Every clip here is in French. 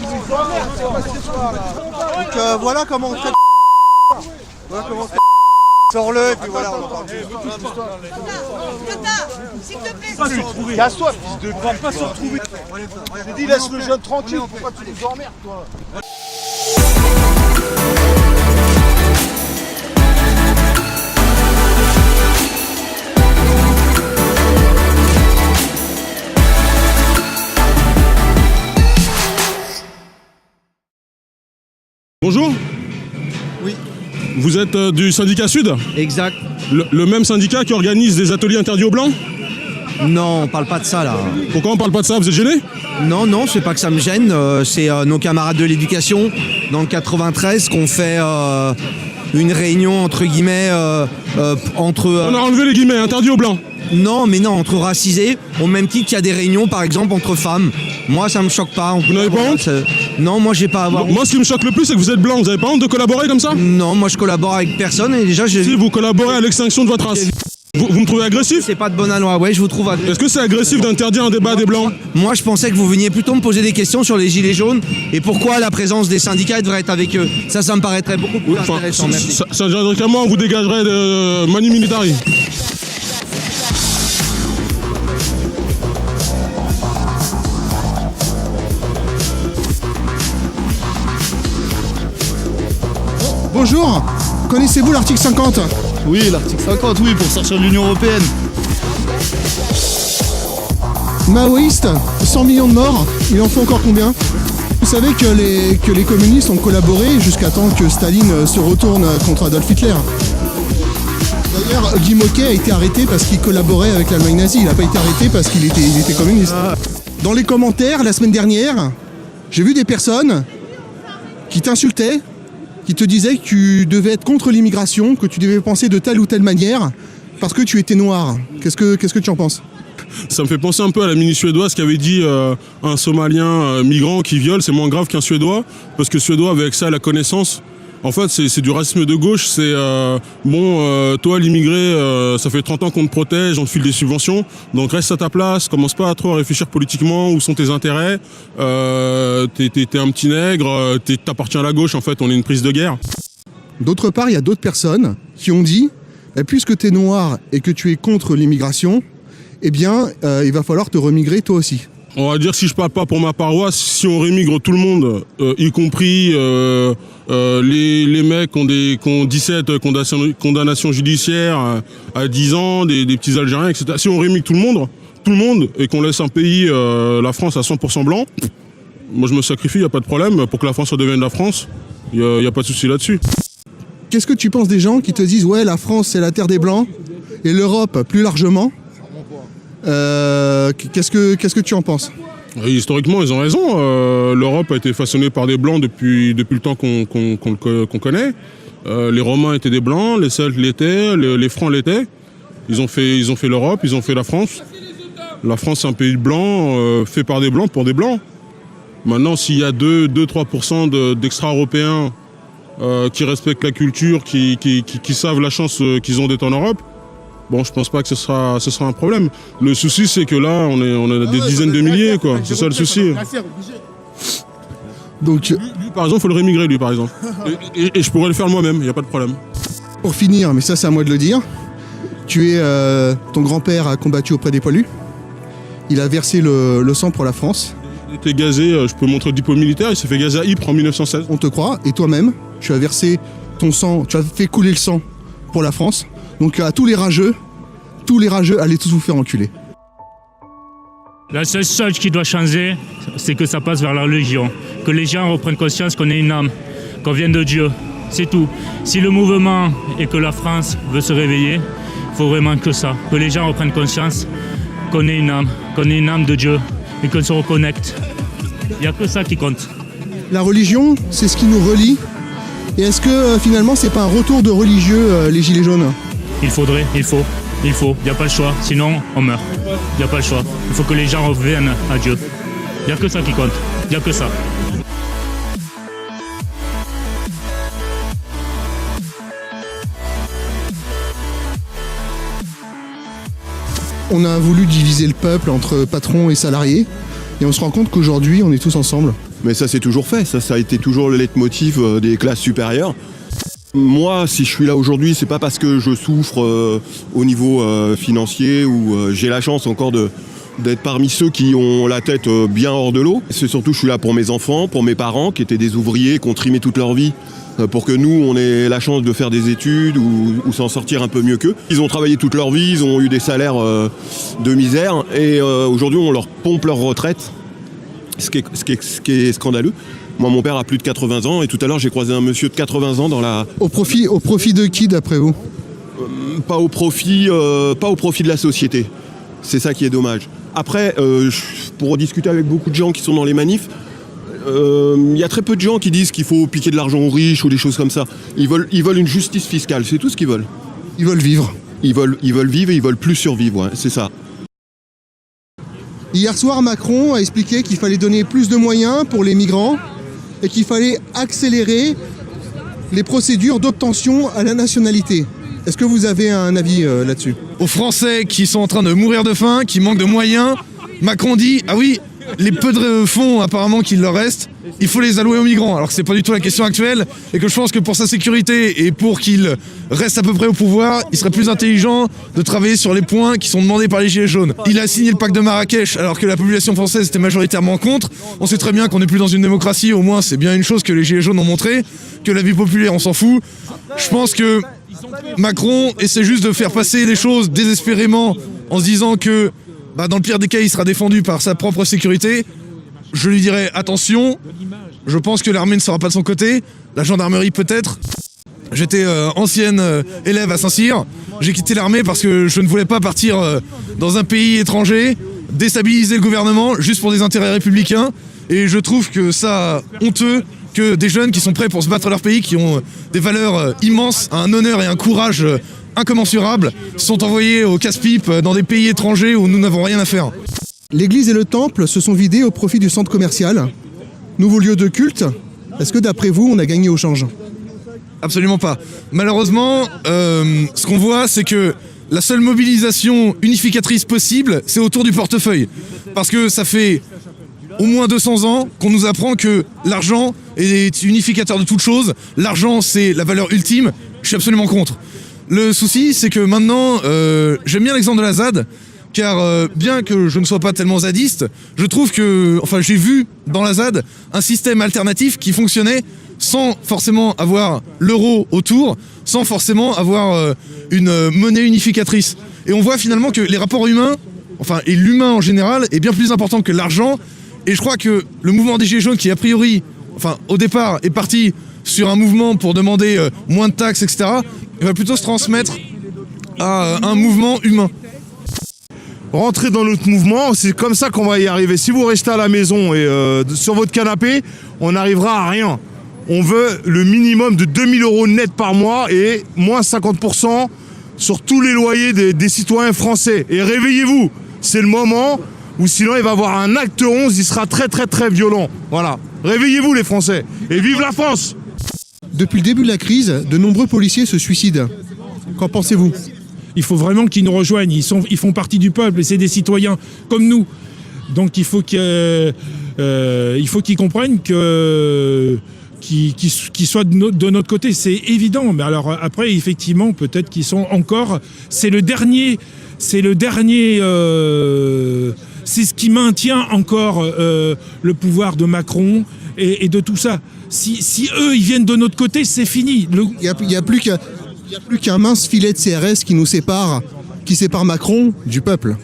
Donc voilà comment on fait. Voilà comment on fait. Sors-le et puis voilà, on en parle. Tata, s'il te plaît. Casse-toi, fils de pute, pas se retrouver. J'ai dit, laisse le jeune tranquille, pourquoi tu nous emmerdes, toi? Bonjour. Oui. Vous êtes du syndicat Sud? Exact. Le même syndicat qui organise des ateliers interdits aux Blancs? Non, on parle pas de ça là. Pourquoi on parle pas de ça? Vous êtes gêné? Non, c'est pas que ça me gêne. C'est nos camarades de l'éducation dans le 93 qu'on fait une réunion entre guillemets entre. On a enlevé les guillemets, interdits aux Blancs. Non, mais non, entre racisés, au même titre qu'il y a des réunions par exemple entre femmes. Moi ça me choque pas. Vous n'avez pas honte? Non, moi j'ai pas à avoir. Moi ce qui me choque le plus c'est que vous êtes blanc. Vous avez pas honte de collaborer comme ça? Non, moi je collabore avec personne et déjà Si vous collaborez à l'extinction de votre race. Vous me trouvez agressif? C'est pas de bonne loi, ouais, je vous trouve agressif. Est-ce que c'est agressif d'interdire un débat des Blancs? Moi, je pensais que vous veniez plutôt me poser des questions sur les gilets jaunes et pourquoi la présence des syndicats devrait être avec eux. Ça me paraîtrait beaucoup plus intéressant. Merci. Syndicalement, on vous dégagerait de Manu Militari. Bonjour, connaissez-vous l'article 50 ? Oui, l'article 50, oui, pour sortir de l'Union Européenne. Maoïste, 100 millions de morts, il en faut encore combien ? Vous savez que les communistes ont collaboré jusqu'à temps que Staline se retourne contre Adolf Hitler. D'ailleurs, Guy Môquet a été arrêté parce qu'il collaborait avec l'Allemagne nazie, il n'a pas été arrêté parce qu'il était communiste. Dans les commentaires, la semaine dernière, j'ai vu des personnes qui t'insultaient, qui te disaient que tu devais être contre l'immigration, que tu devais penser de telle ou telle manière, parce que tu étais noir. Qu'est-ce que tu en penses ? Ça me fait penser un peu à la mini suédoise qui avait dit un Somalien migrant qui viole, c'est moins grave qu'un Suédois, parce que Suédois avait accès à la connaissance. En fait, c'est du racisme de gauche, c'est toi l'immigré, ça fait 30 ans qu'on te protège, on te file des subventions, donc reste à ta place, commence pas à trop à réfléchir politiquement, où sont tes intérêts, t'es un petit nègre, t'appartiens à la gauche, en fait, on est une prise de guerre. D'autre part, il y a d'autres personnes qui ont dit, puisque tu es noir et que tu es contre l'immigration, eh bien, il va falloir te remigrer toi aussi. On va dire, si je parle pas pour ma paroisse, si on rémigre tout le monde, y compris les mecs qui ont 17 condamnations judiciaires à 10 ans, des petits Algériens, etc. Si on rémigre tout le monde, et qu'on laisse un pays, la France, à 100% blanc, moi je me sacrifie, y a pas de problème, pour que la France redevienne la France, y a pas de souci là-dessus. Qu'est-ce que tu penses des gens qui te disent « Ouais, la France, c'est la terre des Blancs, et l'Europe, plus largement ». Qu'est-ce que tu en penses ? Historiquement, ils ont raison. L'Europe a été façonnée par des Blancs depuis le temps qu'on connaît. Les Romains étaient des Blancs, les Celtes l'étaient, les Francs l'étaient. Ils ont fait l'Europe, ils ont fait la France. La France, c'est un pays de Blancs, fait par des Blancs pour des Blancs. Maintenant, s'il y a 2-3% d'extra-européens qui respectent la culture, qui savent la chance qu'ils ont d'être en Europe, bon, je pense pas que ce sera un problème. Le souci, c'est que là, on a des dizaines de milliers, quoi. C'est ça le souci. Donc, lui, par exemple, faut le rémigrer, lui, par exemple. Et je pourrais le faire moi-même, il n'y a pas de problème. pour finir, mais ça c'est à moi de le dire, ton grand-père a combattu auprès des poilus. Il a versé le sang pour la France. Il était gazé, je peux montrer le diplôme militaire, il s'est fait gazer à Ypres en 1916. On te croit, et toi-même, tu as versé ton sang, tu as fait couler le sang pour la France. Donc à tous les rageux, allez tous vous faire enculer. La seule chose qui doit changer, c'est que ça passe vers la religion. Que les gens reprennent conscience qu'on est une âme, qu'on vient de Dieu. C'est tout. Si le mouvement et que la France veut se réveiller, il faut vraiment que ça. Que les gens reprennent conscience qu'on est une âme de Dieu et qu'on se reconnecte. Il n'y a que ça qui compte. La religion, c'est ce qui nous relie. Et est-ce que finalement, c'est pas un retour de religieux, les Gilets jaunes ? Il faut. Il n'y a pas le choix, sinon on meurt. Il n'y a pas le choix. Il faut que les gens reviennent à Dieu. Il n'y a que ça qui compte. Il n'y a que ça. On a voulu diviser le peuple entre patrons et salariés. Et on se rend compte qu'aujourd'hui, on est tous ensemble. Mais ça s'est toujours fait, ça a été toujours le leitmotiv des classes supérieures. Moi, si je suis là aujourd'hui, c'est pas parce que je souffre au niveau financier ou j'ai la chance encore d'être parmi ceux qui ont la tête bien hors de l'eau. C'est surtout je suis là pour mes enfants, pour mes parents qui étaient des ouvriers, qui ont trimé toute leur vie pour que nous, on ait la chance de faire des études ou s'en sortir un peu mieux qu'eux. Ils ont travaillé toute leur vie, ils ont eu des salaires de misère et aujourd'hui, on leur pompe leur retraite, ce qui est scandaleux. Moi, mon père a plus de 80 ans et tout à l'heure, j'ai croisé un monsieur de 80 ans dans la... Au profit de qui, d'après vous? Pas au profit de la société. C'est ça qui est dommage. Après, pour discuter avec beaucoup de gens qui sont dans les manifs, il y a très peu de gens qui disent qu'il faut piquer de l'argent aux riches ou des choses comme ça. Ils veulent une justice fiscale, c'est tout ce qu'ils veulent. Ils veulent vivre. Ils veulent vivre et ils veulent plus survivre, ouais, c'est ça. Hier soir, Macron a expliqué qu'il fallait donner plus de moyens pour les migrants et qu'il fallait accélérer les procédures d'obtention à la nationalité. Est-ce que vous avez un avis là-dessus? Aux Français qui sont en train de mourir de faim, qui manquent de moyens, Macron dit « Ah oui, les peu de fonds apparemment qu'il leur reste, il faut les allouer aux migrants ». Alors que c'est pas du tout la question actuelle et que je pense que pour sa sécurité et pour qu'il reste à peu près au pouvoir, il serait plus intelligent de travailler sur les points qui sont demandés par les Gilets jaunes. Il a signé le pacte de Marrakech alors que la population française était majoritairement contre. On sait très bien qu'on n'est plus dans une démocratie, au moins c'est bien une chose que les Gilets jaunes ont montré, que la vie populaire on s'en fout. Je pense que Macron essaie juste de faire passer les choses désespérément en se disant que dans le pire des cas il sera défendu par sa propre sécurité. Je lui dirais attention, je pense que l'armée ne sera pas de son côté, la gendarmerie peut-être. J'étais ancienne élève à Saint-Cyr, j'ai quitté l'armée parce que je ne voulais pas partir dans un pays étranger, déstabiliser le gouvernement juste pour des intérêts républicains et je trouve que ça honteux que des jeunes qui sont prêts pour se battre leur pays, qui ont des valeurs immenses, un honneur et un courage incommensurables, sont envoyés au casse-pipe dans des pays étrangers où nous n'avons rien à faire. L'église et le temple se sont vidés au profit du centre commercial. Nouveau lieu de culte. Est-ce que d'après vous, on a gagné au change? Absolument pas. Malheureusement, ce qu'on voit, c'est que la seule mobilisation unificatrice possible, c'est autour du portefeuille. Parce que ça fait au moins 200 ans qu'on nous apprend que l'argent est unificateur de toute chose. L'argent, c'est la valeur ultime. Je suis absolument contre. Le souci, c'est que maintenant, j'aime bien l'exemple de la ZAD, car bien que je ne sois pas tellement zadiste, je trouve que, j'ai vu dans la ZAD un système alternatif qui fonctionnait sans forcément avoir l'euro autour, sans forcément avoir une monnaie unificatrice. Et on voit finalement que les rapports humains, et l'humain en général, est bien plus important que l'argent. Et je crois que le mouvement des Gilets jaunes, qui a priori, au départ, est parti sur un mouvement pour demander moins de taxes, etc., va plutôt se transmettre à un mouvement humain. Rentrez dans notre mouvement, c'est comme ça qu'on va y arriver. Si vous restez à la maison et sur votre canapé, on n'arrivera à rien. On veut le minimum de 2000 € net par mois et moins 50% sur tous les loyers des citoyens français. Et réveillez-vous, c'est le moment où sinon il va y avoir un acte 11, il sera très très très violent. Voilà, réveillez-vous les Français et vive la France! Depuis le début de la crise, de nombreux policiers se suicident. Qu'en pensez-vous? Il faut vraiment qu'ils nous rejoignent, ils font partie du peuple et c'est des citoyens comme nous. Donc il faut qu'ils comprennent qu'ils soient de notre côté, c'est évident. Mais alors après, effectivement, peut-être qu'ils sont encore... C'est ce qui maintient encore le pouvoir de Macron et de tout ça. Si eux, ils viennent de notre côté, c'est fini. Il n'y a plus qu'un mince filet de CRS qui sépare Macron du peuple.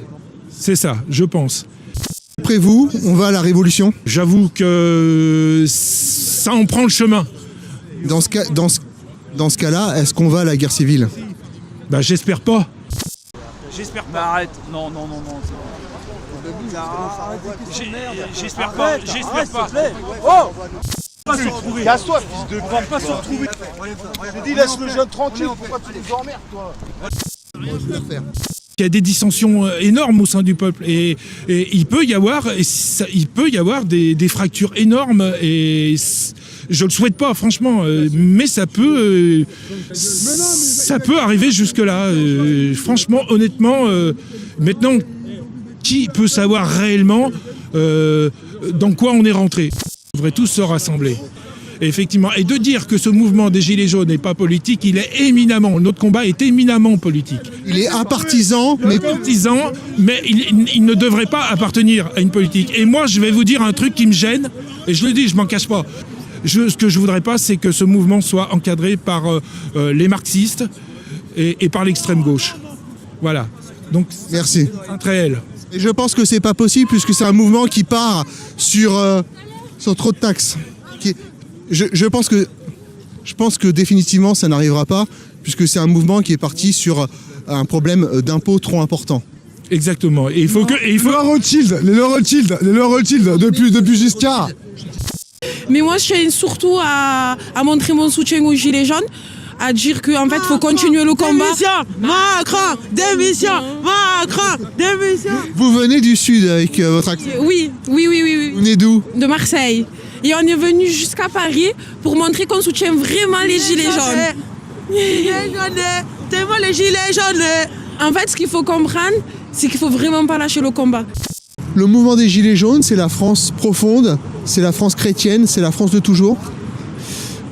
C'est ça, je pense. Après vous, on va à la révolution? J'avoue que ça en prend le chemin. Dans ce cas-là, est-ce qu'on va à la guerre civile? J'espère pas. J'espère pas. Arrête, non. J'espère pas, Oh! Casse-toi, fils de... On va pas se retrouver. J'ai dit, laisse le jeune tranquille, pourquoi tu nous emmerdes, toi? Il y a des dissensions énormes au sein du peuple et il peut y avoir des fractures énormes et je le souhaite pas franchement, mais ça peut arriver jusque là. Franchement, honnêtement, maintenant, qui peut savoir réellement dans quoi on est rentré? On devrait tous se rassembler. Et effectivement, et de dire que ce mouvement des Gilets jaunes n'est pas politique, il est éminemment, notre combat est éminemment politique. Il est apartisan, mais il ne devrait pas appartenir à une politique. Et moi, je vais vous dire un truc qui me gêne, et je le dis, je m'en cache pas. Ce que je voudrais pas, c'est que ce mouvement soit encadré par les marxistes et par l'extrême gauche. Voilà. Donc, merci. C'est réel. Et je pense que c'est pas possible puisque c'est un mouvement qui part sur trop de taxes. Je pense que définitivement ça n'arrivera pas puisque c'est un mouvement qui est parti sur un problème d'impôt trop important. Exactement. Et il faut que les Rothschild depuis Giscard. Mais moi, je tiens surtout à montrer mon soutien aux Gilets jaunes, à dire qu'en fait, il faut continuer le combat. Démission, Macron, démission. Vous venez du Sud avec votre accent? Oui. Vous venez d'où? De Marseille. Et on est venu jusqu'à Paris pour montrer qu'on soutient vraiment les Gilets jaunes. Tellement les Gilets jaunes. En fait, ce qu'il faut comprendre, c'est qu'il faut vraiment pas lâcher le combat. Le mouvement des Gilets jaunes, c'est la France profonde, c'est la France chrétienne, c'est la France de toujours.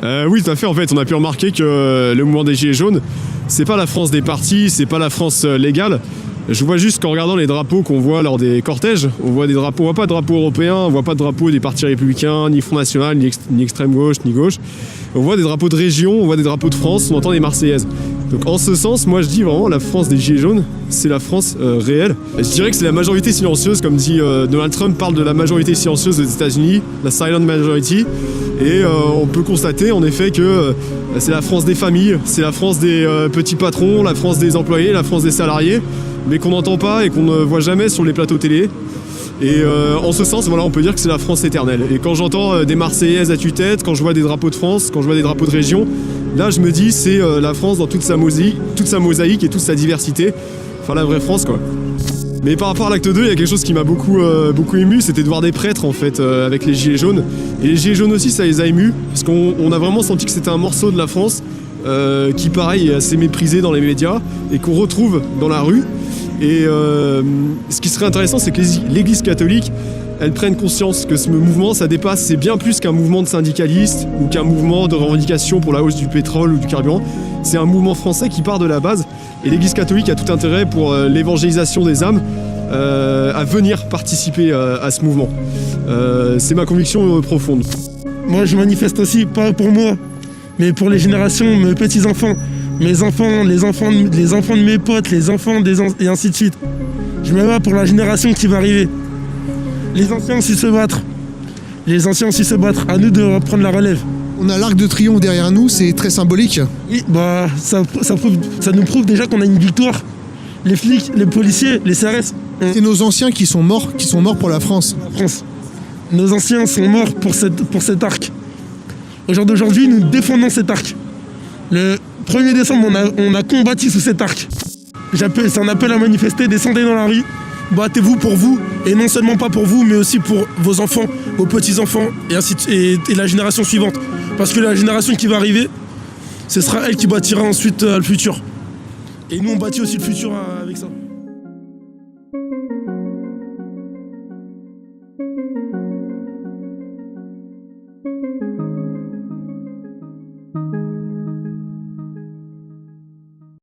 Oui, tout à fait. En fait, on a pu remarquer que le mouvement des Gilets jaunes, c'est pas la France des partis, c'est pas la France légale. Je vois juste qu'en regardant les drapeaux qu'on voit lors des cortèges, on voit pas de drapeau européen, on voit pas de drapeau des partis républicains, ni Front National, ni extrême gauche, ni gauche. On voit des drapeaux de région, on voit des drapeaux de France, on entend des Marseillaises. Donc en ce sens, moi je dis vraiment la France des Gilets jaunes, c'est la France réelle. Je dirais que c'est la majorité silencieuse, comme dit Donald Trump parle de la majorité silencieuse des États-Unis, la silent majority. Et on peut constater en effet que c'est la France des familles, c'est la France des petits patrons, la France des employés, la France des salariés, mais qu'on n'entend pas et qu'on ne voit jamais sur les plateaux télé. Et en ce sens, voilà, on peut dire que c'est la France éternelle. Et quand j'entends des Marseillaises à tue-tête, quand je vois des drapeaux de France, quand je vois des drapeaux de région, là je me dis c'est la France dans toute sa mosaïque et toute sa diversité. Enfin la vraie France quoi. Mais par rapport à l'acte 2, il y a quelque chose qui m'a beaucoup ému, c'était de voir des prêtres en fait avec les Gilets jaunes. Et les Gilets jaunes aussi, ça les a émus, parce qu'on a vraiment senti que c'était un morceau de la France qui pareil est assez méprisé dans les médias et qu'on retrouve dans la rue. Et ce qui serait intéressant, c'est que l'Église catholique, elle prenne conscience que ce mouvement, ça dépasse, c'est bien plus qu'un mouvement de syndicalistes ou qu'un mouvement de revendication pour la hausse du pétrole ou du carburant. C'est un mouvement français qui part de la base. Et l'Église catholique a tout intérêt pour l'évangélisation des âmes à venir participer à ce mouvement. C'est ma conviction profonde. Moi, je manifeste aussi, pas pour moi, mais pour les générations, mes petits-enfants. Mes enfants, les enfants de mes potes, les enfants et ainsi de suite. Je me bats pour la génération qui va arriver. Les anciens aussi se battre. À nous de reprendre la relève. On a l'Arc de Triomphe derrière nous, c'est très symbolique. Oui, bah ça nous prouve déjà qu'on a une victoire. Les flics, les policiers, les CRS. C'est nos anciens qui sont morts pour la France. Nos anciens sont morts pour cet arc. Au jour d'aujourd'hui, nous défendons cet arc. Le 1er décembre, on a combattu sous cet arc. C'est un appel à manifester, descendez dans la rue, battez-vous pour vous, et non seulement pas pour vous, mais aussi pour vos enfants, vos petits-enfants, et la génération suivante. Parce que la génération qui va arriver, ce sera elle qui bâtira ensuite le futur. Et nous, on bâtit aussi le futur avec ça.